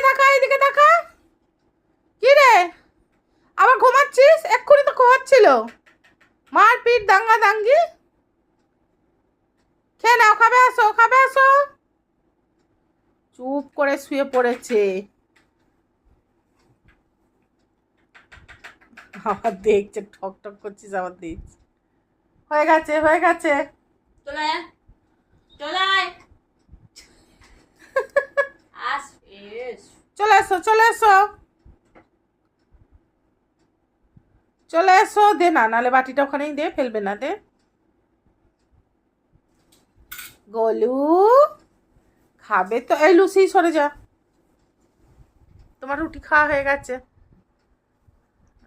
তাকা, এদিকে তাকা। কি রে, আবার ঘুমাচ্ছিস? এক্ষুনি তো ঘুমাচ্ছিল। মারপিট, দাঙ্গা দাঙ্গি। খেয়ে নাও, খাবে আসো, খাবে আসো। চুপ করে শুয়ে পড়েছে। আবার দেখছে, ঠক ঠক করছিস, আবার দেখছি। হয়ে গেছে, হয়ে গেছে। চলে আয়, চলে আয়। চলে এসো, চলে এসো, চলে এসো। দে না, নালে বাটিটা ওখানেই দে, ফেলবে না, দে। গোলু খাবে তো। এই লুসি, সরে যা। তোমার রুটি খাওয়া হয়ে গেছে।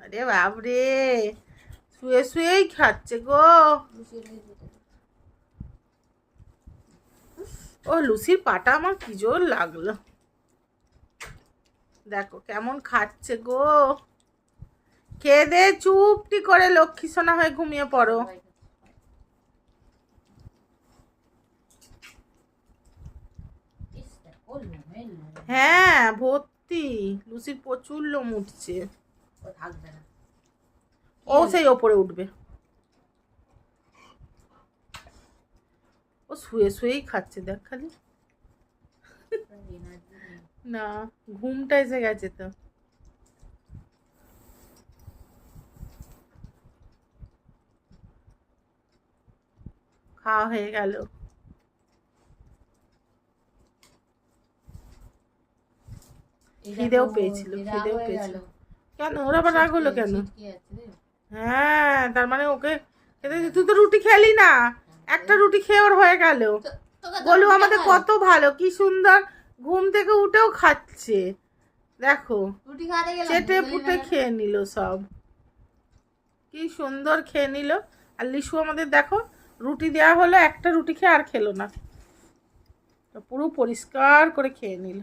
আরে বাবরে, শুয়ে শুয়েই খাচ্ছে গো। ও লুসির পাটা আমার কি জোর লাগলো। দেখো কেমন খাচ্ছে গো। খেয়ে দে চুপটি করে লক্ষ্মী সোনা হয়ে ঘুমিয়ে পড়ো। হ্যাঁ ভর্তি, লুসির প্রচুর লোম উঠছে। ও সেই ওপরে উঠবে। ও শুয়ে শুয়েই খাচ্ছে, দেখ খালি। না, ঘুমটা এসে গেছে তো। খাওয়া হয়ে গেল। খিদেও পেয়েছিল, খিদেও পেয়েছিল। কেন ওরা আবার রাগ হলো কেন? হ্যাঁ, তার মানে ওকে তুই তো রুটি খেলি না, একটা রুটি খেয়ে ওর হয়ে গেল। গোলু আমাদের কত ভালো, কি সুন্দর ঘুম থেকে উঠেও খাচ্ছে। দেখো চেটে পুটে খেয়ে নিল সব, কি সুন্দর খেয়ে নিল। আর লিশু আমাদের দেখো, রুটি দেওয়া হলো, একটা রুটি খেয়ে আর খেলো না, পুরো পরিষ্কার করে খেয়ে নিল।